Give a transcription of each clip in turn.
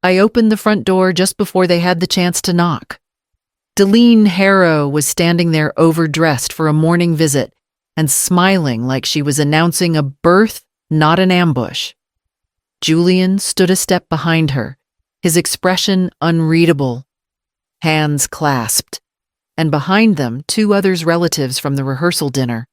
I opened the front door just before they had the chance to knock. Deline Harrow was standing there overdressed for a morning visit and smiling like she was announcing a birth, not an ambush. Julian stood a step behind her, his expression unreadable, hands clasped, and behind them 2 others relatives from the rehearsal dinner,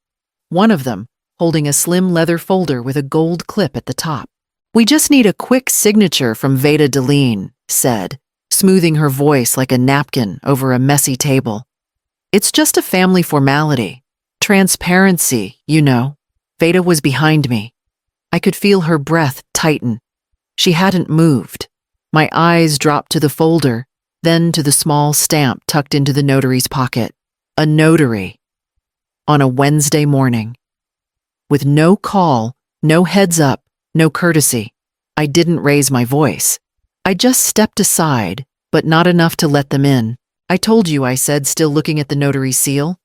one of them holding a slim leather folder with a gold clip at the top. "We just need a quick signature from Vada Deline," said, smoothing her voice like a napkin over a messy table. "It's just a family formality. Transparency, you know." Vada was behind me. I could feel her breath tighten. She hadn't moved. My eyes dropped to the folder, then to the small stamp tucked into the notary's pocket. A notary. On a Wednesday morning. With no call, no heads up, no courtesy. I didn't raise my voice. I just stepped aside, but not enough to let them in. "I told you," I said, still looking at the notary's seal.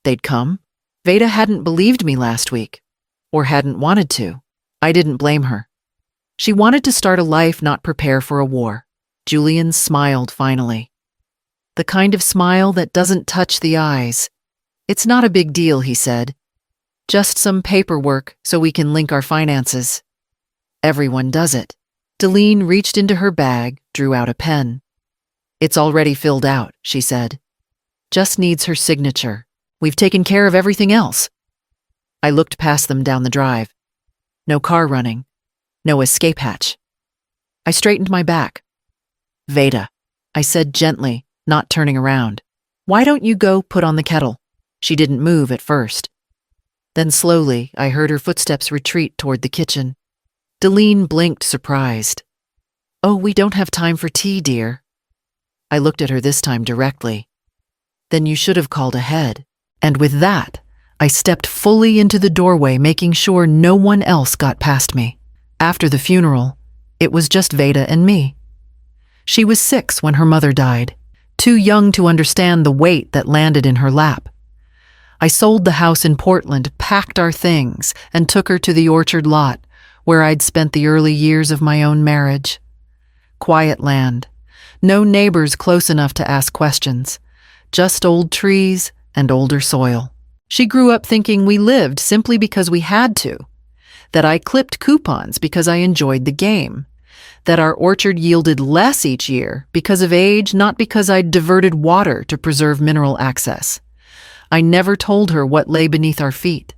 They'd come. Vada hadn't believed me last week, or hadn't wanted to. I didn't blame her. She wanted to start a life, not prepare for a war. Julian smiled finally. The kind of smile that doesn't touch the eyes. "It's not a big deal," he said. "Just some paperwork so we can link our finances." Everyone does it. Deline reached into her bag, drew out a pen. "It's already filled out," she said. "Just needs her signature. We've taken care of everything else." I looked past them down the drive. No car running. No escape hatch. I straightened my back. "Vada," I said gently, not turning around. "Why don't you go put on the kettle?" She didn't move at first. Then slowly, I heard her footsteps retreat toward the kitchen. Deline blinked, surprised. "Oh, we don't have time for tea, dear." I looked at her this time directly. "Then you should have called ahead." And with that, I stepped fully into the doorway, making sure no one else got past me. After the funeral, it was just Vada and me. She was 6 when her mother died, too young to understand the weight that landed in her lap. I sold the house in Portland, packed our things, and took her to the orchard lot, where I'd spent the early years of my own marriage. Quiet land, no neighbors close enough to ask questions, just old trees and older soil. She grew up thinking we lived simply because we had to, that I clipped coupons because I enjoyed the game, that our orchard yielded less each year because of age, not because I'd diverted water to preserve mineral access. I never told her what lay beneath our feet.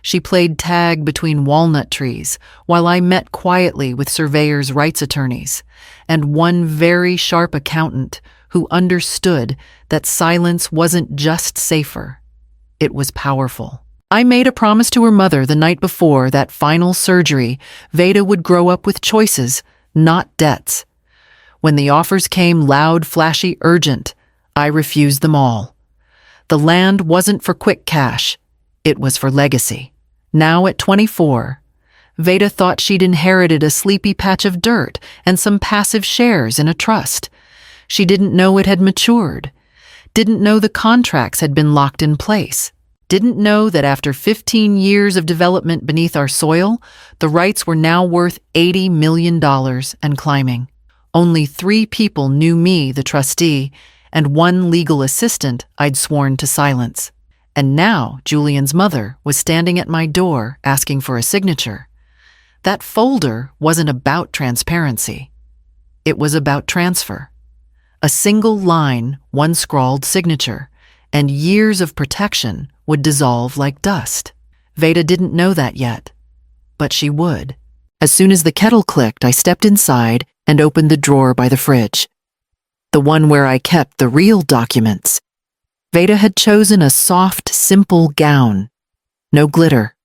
She played tag between walnut trees while I met quietly with surveyors' rights attorneys and one very sharp accountant who understood that silence wasn't just safer, it was powerful. I made a promise to her mother the night before that final surgery Vada would grow up with choices, not debts. When the offers came loud, flashy, urgent, I refused them all. The land wasn't for quick cash, it was for legacy. Now at 24, Vada thought she'd inherited a sleepy patch of dirt and some passive shares in a trust. She didn't know it had matured, didn't know the contracts had been locked in place, didn't know that after 15 years of development beneath our soil, the rights were now worth $80 million and climbing. Only 3 people knew me, the trustee, and 1 legal assistant I'd sworn to silence. And now Julian's mother was standing at my door asking for a signature. That folder wasn't about transparency. It was about transfer. A single line, one scrawled signature, and years of protection would dissolve like dust. Vada didn't know that yet, but she would. As soon as the kettle clicked, I stepped inside and opened the drawer by the fridge, the one where I kept the real documents. Vada had chosen a soft, simple gown. No glitter,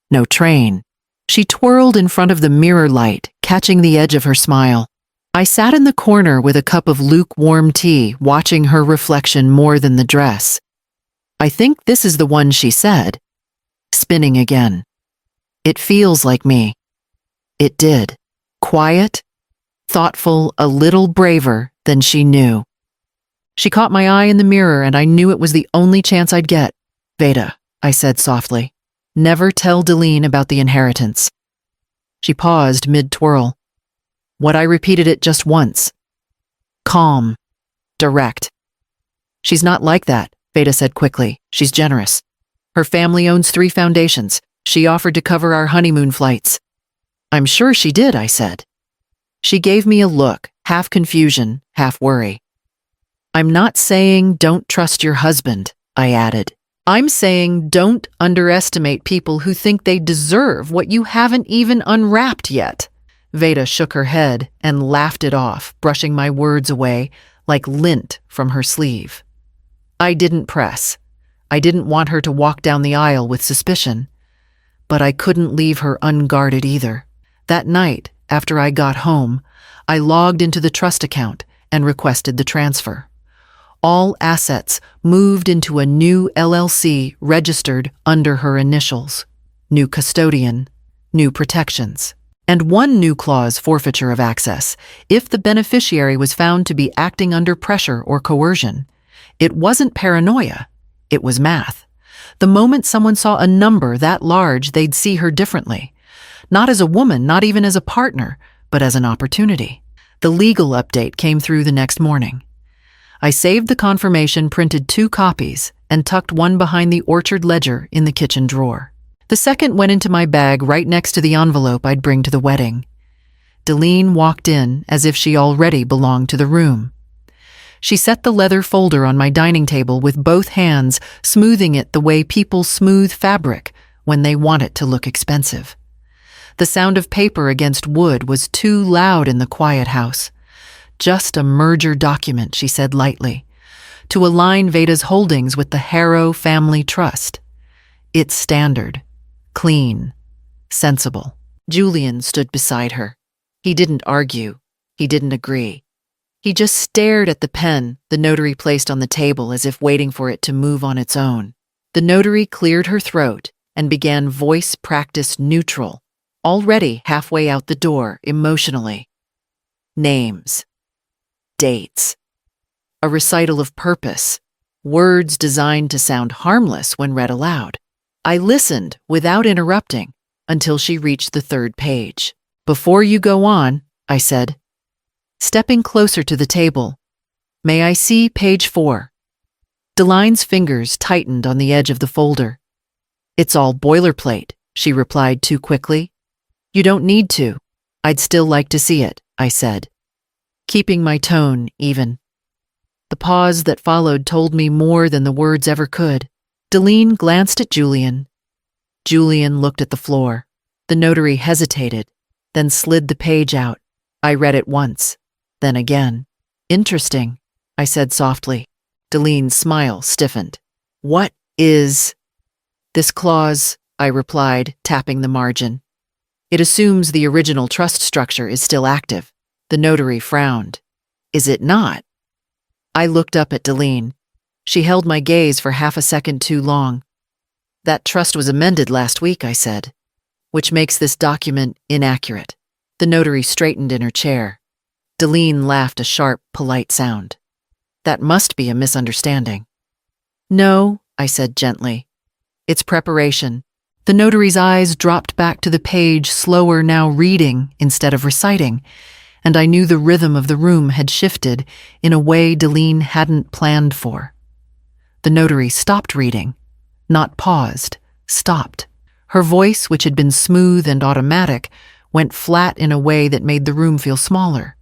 no train. She twirled in front of the mirror light, catching the edge of her smile. I sat in the corner with a cup of lukewarm tea, watching her reflection more than the dress. "I think this is the one," she said, spinning again. "It feels like me." It did. Quiet, thoughtful, a little braver than she knew. She caught my eye in the mirror, and I knew it was the only chance I'd get. "Vada," I said softly, "never tell Deline about the inheritance." She paused mid-twirl. What I repeated it just once. Calm. Direct. She's not like that, Vada said quickly. She's generous. Her family owns 3 foundations. She offered to cover our honeymoon flights. I'm sure she did, I said. She gave me a look, half confusion, half worry. I'm not saying don't trust your husband, I added. I'm saying don't underestimate people who think they deserve what you haven't even unwrapped yet. Vada shook her head and laughed it off, brushing my words away like lint from her sleeve. I didn't press. I didn't want her to walk down the aisle with suspicion. But I couldn't leave her unguarded either. That night, after I got home, I logged into the trust account and requested the transfer. All assets moved into a new LLC registered under her initials. New custodian, new protections, and one new clause forfeiture of access if the beneficiary was found to be acting under pressure or coercion. It wasn't paranoia, it was math. The moment someone saw a number that large, they'd see her differently. Not as a woman, not even as a partner, but as an opportunity. The legal update came through the next morning. I saved the confirmation, printed 2 copies, and tucked one behind the orchard ledger in the kitchen drawer. The second went into my bag right next to the envelope I'd bring to the wedding. Deline walked in as if she already belonged to the room. She set the leather folder on my dining table with both hands, smoothing it the way people smooth fabric when they want it to look expensive. The sound of paper against wood was too loud in the quiet house. Just a merger document, she said lightly, to align Vada's holdings with the Harrow Family Trust. It's standard, clean, sensible. Julian stood beside her. He didn't argue. He didn't agree. He just stared at the pen the notary placed on the table as if waiting for it to move on its own. The notary cleared her throat and began voice practice neutral, already halfway out the door emotionally. Names. Dates. A recital of purpose. Words designed to sound harmless when read aloud. I listened without interrupting until she reached the 3rd page. Before you go on, I said, stepping closer to the table, may I see page 4? Deline's fingers tightened on the edge of the folder. It's all boilerplate, she replied too quickly. You don't need to. I'd still like to see it, I said, keeping my tone even. The pause that followed told me more than the words ever could. Deline glanced at Julian. Julian looked at the floor. The notary hesitated, then slid the page out. I read it once, then again. Interesting, I said softly. Deline's smile stiffened. What is this clause? I replied, tapping the margin. It assumes the original trust structure is still active. The notary frowned. Is it not? I looked up at Deline. She held my gaze for half a second too long. That trust was amended last week, I said, which makes this document inaccurate. The notary straightened in her chair. Deline laughed a sharp, polite sound. That must be a misunderstanding. No, I said gently. It's preparation. The notary's eyes dropped back to the page, slower now, reading instead of reciting, and I knew the rhythm of the room had shifted in a way Deline hadn't planned for. The notary stopped reading, not paused, stopped. Her voice, which had been smooth and automatic, went flat in a way that made the room feel smaller.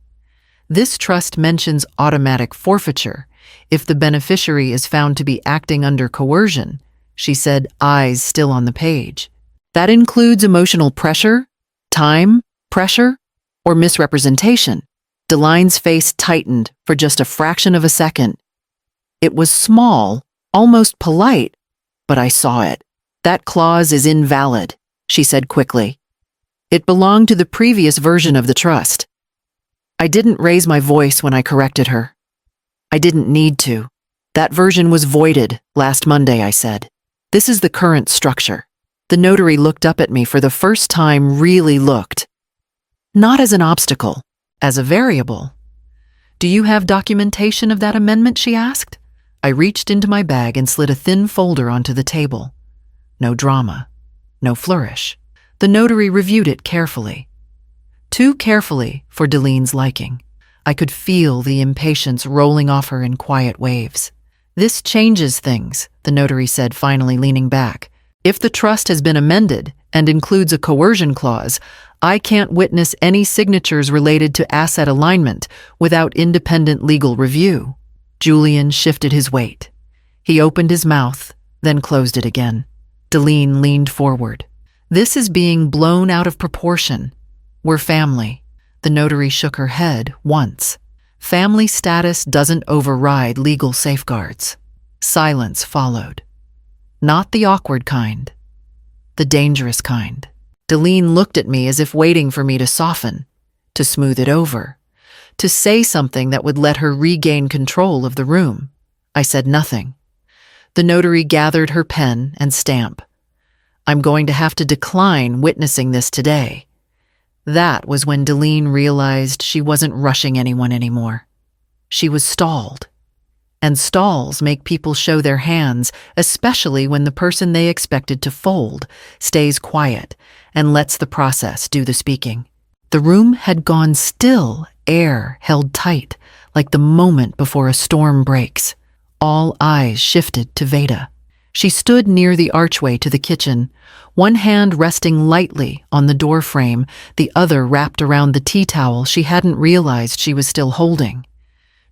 This trust mentions automatic forfeiture if the beneficiary is found to be acting under coercion, she said, eyes still on the page. That includes emotional pressure, time, pressure, or misrepresentation. Deline's face tightened for just a fraction of a second. It was small, almost polite, but I saw it. That clause is invalid, she said quickly. It belonged to the previous version of the trust. I didn't raise my voice when I corrected her. I didn't need to. That version was voided last Monday, I said. This is the current structure. The notary looked up at me for the first time, really looked. Not as an obstacle, as a variable. Do you have documentation of that amendment, she asked. I reached into my bag and slid a thin folder onto the table. No drama, no flourish. The notary reviewed it carefully. too carefully for Delene's liking. I could feel the impatience rolling off her in quiet waves. "This changes things," the notary said, finally leaning back. "If the trust has been amended and includes a coercion clause, I can't witness any signatures related to asset alignment without independent legal review." Julian shifted his weight. He opened his mouth, then closed it again. Delene leaned forward. "This is being blown out of proportion. We're family." The notary shook her head once. "Family status doesn't override legal safeguards." Silence followed. Not the awkward kind. The dangerous kind. Delene looked at me as if waiting for me to soften, to smooth it over, to say something that would let her regain control of the room. I said nothing. The notary gathered her pen and stamp. "I'm going to have to decline witnessing this today." That was when Delene realized she wasn't rushing anyone anymore. She was stalled. And stalls make people show their hands, especially when the person they expected to fold stays quiet and lets the process do the speaking. The room had gone still, air held tight, like the moment before a storm breaks. All eyes shifted to Vada. She stood near the archway to the kitchen, one hand resting lightly on the doorframe, the other wrapped around the tea towel she hadn't realized she was still holding.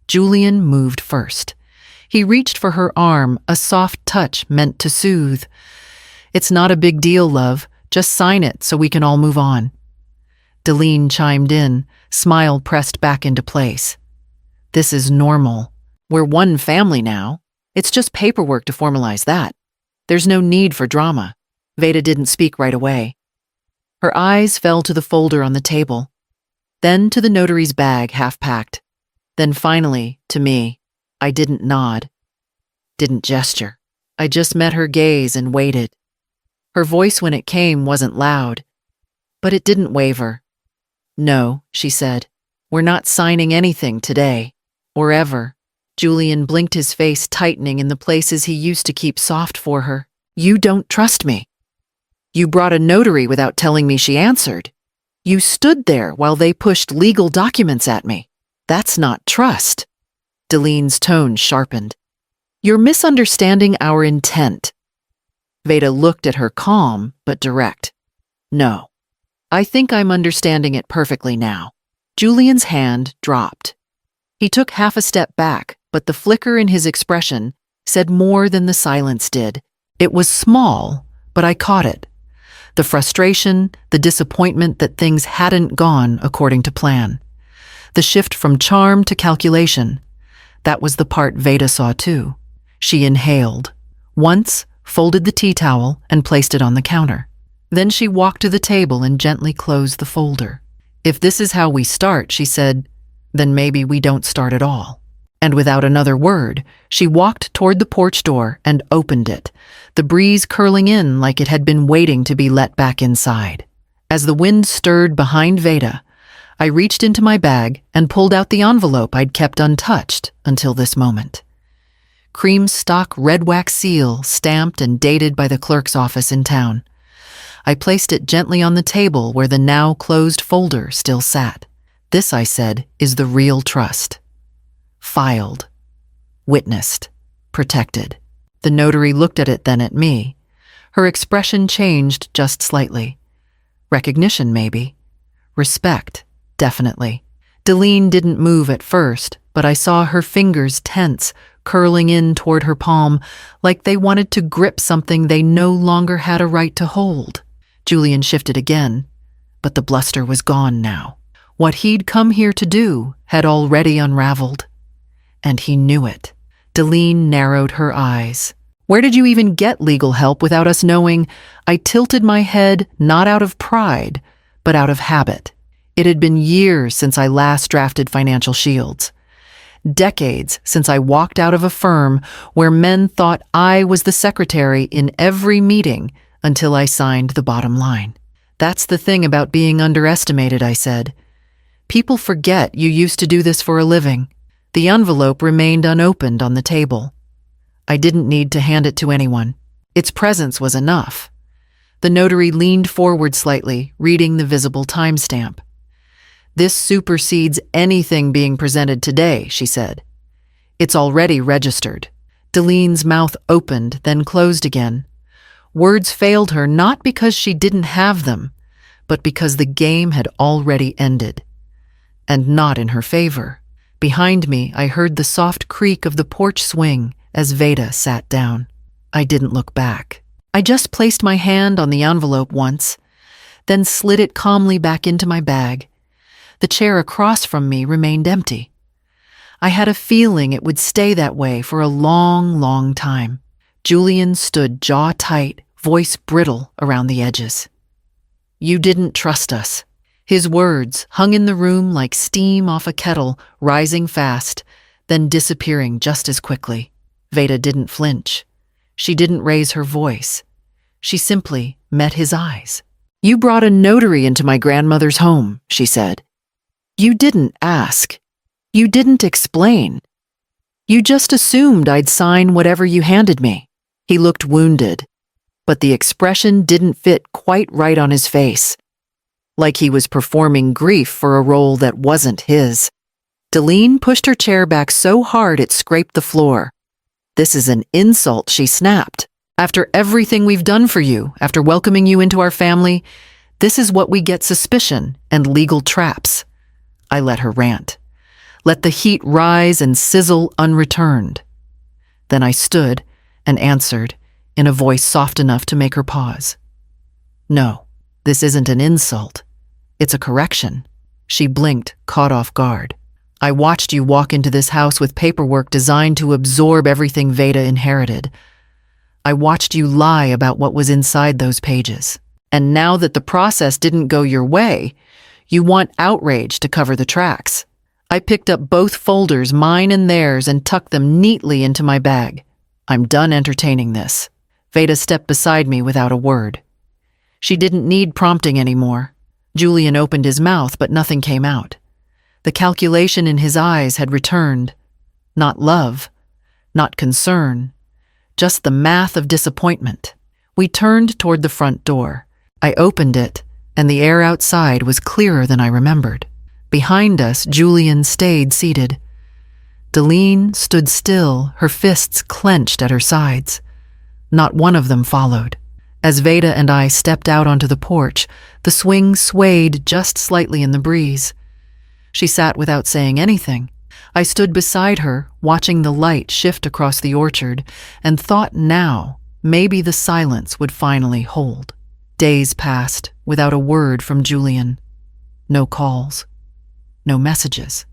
Julian moved first. He reached for her arm, a soft touch meant to soothe. "It's not a big deal, love. Just sign it so we can all move on." Delene chimed in, smile pressed back into place. "This is normal. We're one family now. It's just paperwork to formalize that. There's no need for drama." Vada didn't speak right away. Her eyes fell to the folder on the table, then to the notary's bag half-packed, then finally to me. I didn't nod, didn't gesture. I just met her gaze and waited. Her voice when it came wasn't loud, but it didn't waver. "No," she said, "we're not signing anything today, or ever." Julian blinked, his face tightening in the places he used to keep soft for her. "You don't trust me. You brought a notary without telling me she answered. You stood there while they pushed legal documents at me. That's not trust." Delene's tone sharpened. "You're misunderstanding our intent." Vada looked at her calm but direct. "No, I think I'm understanding it perfectly now." Julian's hand dropped. He took half a step back, but the flicker in his expression said more than the silence did. It was small, but I caught it. The frustration, the disappointment that things hadn't gone according to plan. The shift from charm to calculation. That was the part Vada saw too. She inhaled. Once, folded the tea towel and placed it on the counter. Then she walked to the table and gently closed the folder. "If this is how we start," she said, "then maybe we don't start at all." And without another word, she walked toward the porch door and opened it, the breeze curling in like it had been waiting to be let back inside. As the wind stirred behind Vada, I reached into my bag and pulled out the envelope I'd kept untouched until this moment. Cream stock red wax seal, stamped and dated by the clerk's office in town. I placed it gently on the table where the now closed folder still sat. "This," I said, "is the real trust. Filed, witnessed, protected." The notary looked at it, then at me. Her expression changed just slightly. Recognition, maybe. Respect, definitely. Delene didn't move at first, but I saw her fingers tense, curling in toward her palm, like they wanted to grip something they no longer had a right to hold. Julian shifted again, but the bluster was gone now. What he'd come here to do had already unraveled. And he knew it. Delene narrowed her eyes. "Where did you even get legal help without us knowing?" I tilted my head, not out of pride, but out of habit. It had been years since I last drafted financial shields. Decades since I walked out of a firm where men thought I was the secretary in every meeting until I signed the bottom line. "That's the thing about being underestimated," I said. "People forget you used to do this for a living." The envelope remained unopened on the table. I didn't need to hand it to anyone. Its presence was enough. The notary leaned forward slightly, reading the visible timestamp. This supersedes anything being presented today, she said. It's already registered. Delene's mouth opened, then closed again. Words failed her not because she didn't have them, but because the game had already ended. And not in her favor. Behind me, I heard the soft creak of the porch swing as Vada sat down. I didn't look back. I just placed my hand on the envelope once, then slid it calmly back into my bag. The chair across from me remained empty. I had a feeling it would stay that way for a long, long time. Julian stood jaw tight, voice brittle around the edges. You didn't trust us. His words hung in the room like steam off a kettle, rising fast, then disappearing just as quickly. Vada didn't flinch. She didn't raise her voice. She simply met his eyes. You brought a notary into my grandmother's home, she said. You didn't ask. You didn't explain. You just assumed I'd sign whatever you handed me. He looked wounded, but the expression didn't fit quite right on his face, like he was performing grief for a role that wasn't his. Delene pushed her chair back so hard it scraped the floor. This is an insult, she snapped. After everything we've done for you, after welcoming you into our family, this is what we get: suspicion and legal traps. I let her rant. Let the heat rise and sizzle unreturned. Then I stood and answered in a voice soft enough to make her pause. No, this isn't an insult. It's a correction. She blinked, caught off guard. I watched you walk into this house with paperwork designed to absorb everything Vada inherited. I watched you lie about what was inside those pages. And now that the process didn't go your way, you want outrage to cover the tracks. I picked up both folders, mine and theirs, and tucked them neatly into my bag. I'm done entertaining this. Vada stepped beside me without a word. She didn't need prompting anymore. Julian opened his mouth, but nothing came out. The calculation in his eyes had returned. Not love, not concern, just the math of disappointment. We turned toward the front door. I opened it, and the air outside was clearer than I remembered. Behind us, Julian stayed seated. Delene stood still, her fists clenched at her sides. Not one of them followed. As Vada and I stepped out onto the porch, the swing swayed just slightly in the breeze. She sat without saying anything. I stood beside her, watching the light shift across the orchard, and thought now maybe the silence would finally hold. Days passed without a word from Julian. No calls. No messages.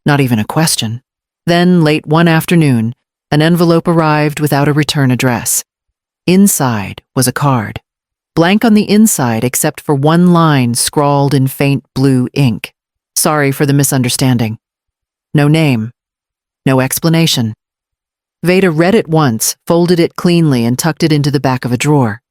Not even a question. Then, late one afternoon, an envelope arrived without a return address. Inside was a card. Blank on the inside except for one line scrawled in faint blue ink. Sorry for the misunderstanding. No name. No explanation. Vada read it once, folded it cleanly, and tucked it into the back of a drawer.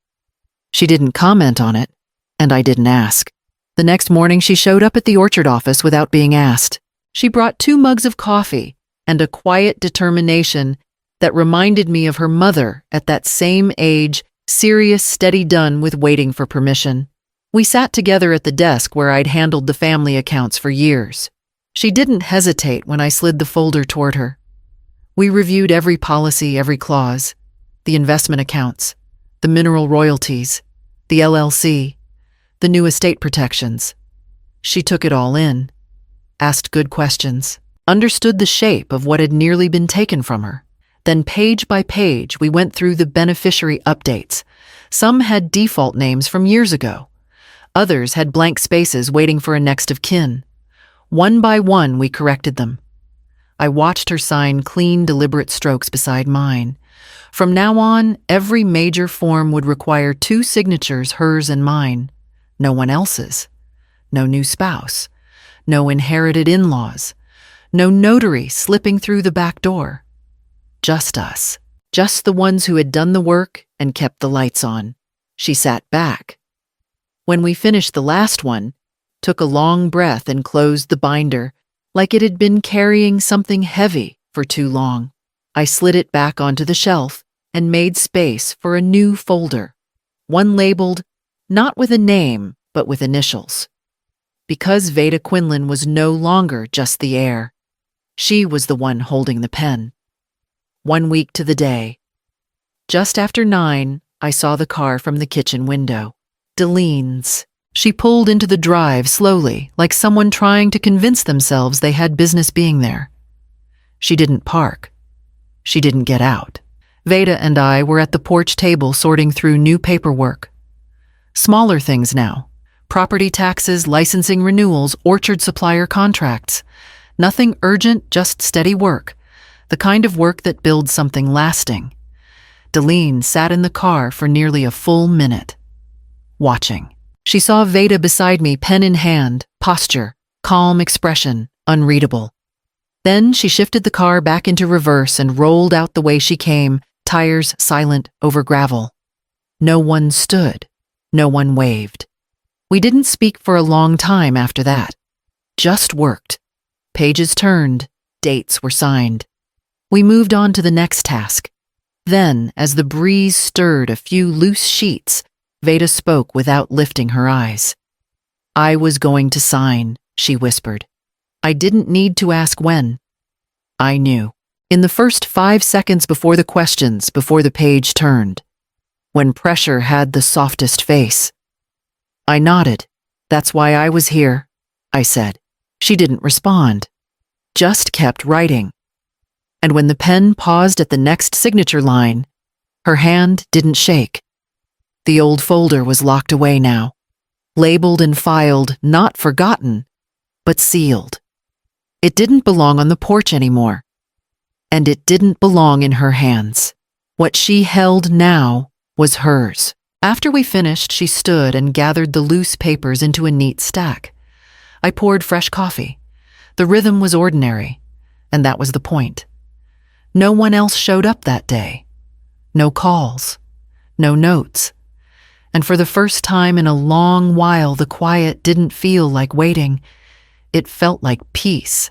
She didn't comment on it, and I didn't ask. The next morning she showed up at the orchard office without being asked. She brought 2 mugs of coffee and a quiet determination that reminded me of her mother at that same age, serious, steady done with waiting for permission. We sat together at the desk where I'd handled the family accounts for years. She didn't hesitate when I slid the folder toward her. We reviewed every policy, every clause, the investment accounts, the mineral royalties, the LLC, the new estate protections. She took it all in, asked good questions, understood the shape of what had nearly been taken from her. Then page by page, we went through the beneficiary updates. Some had default names from years ago. Others had blank spaces waiting for a next of kin. One by one, we corrected them. I watched her sign clean, deliberate strokes beside mine. From now on, every major form would require 2 signatures, hers and mine. No one else's. No new spouse. No inherited in-laws. No notary slipping through the back door. Just us. Just the ones who had done the work and kept the lights on. She sat back. When we finished the last one, took a long breath and closed the binder, like it had been carrying something heavy for too long. I slid it back onto the shelf and made space for a new folder, one labeled not with a name, but with initials. because Vada Quinlan was no longer just the heir. She was the one holding the pen. 1 week to the day. Just after 9, I saw the car from the kitchen window. Delene's. She pulled into the drive slowly, like someone trying to convince themselves they had business being there. She didn't park. She didn't get out. Vada and I were at the porch table sorting through new paperwork. Smaller things now. Property taxes, licensing renewals, orchard supplier contracts. Nothing urgent, just steady work. The kind of work that builds something lasting. Delene sat in the car for nearly a full minute, watching. She saw Vada beside me, pen in hand, posture, calm expression, unreadable. Then she shifted the car back into reverse and rolled out the way she came, tires silent over gravel. No one stood. No one waved. We didn't speak for a long time after that. Just worked. Pages turned. Dates were signed. We moved on to the next task. Then, as the breeze stirred a few loose sheets, Vada spoke without lifting her eyes. "I was going to sign," she whispered. I didn't need to ask when. I knew. In the first 5 seconds before the questions, before the page turned. When pressure had the softest face. I nodded. "That's why I was here," I said. She didn't respond. Just kept writing. And when the pen paused at the next signature line, her hand didn't shake. The old folder was locked away now. Labeled and filed, not forgotten, but sealed. It didn't belong on the porch anymore. And it didn't belong in her hands. What she held now was hers. After we finished, she stood and gathered the loose papers into a neat stack. I poured fresh coffee. The rhythm was ordinary, and that was the point. No one else showed up that day. No calls. No notes. And for the first time in a long while, the quiet didn't feel like waiting. It felt like peace.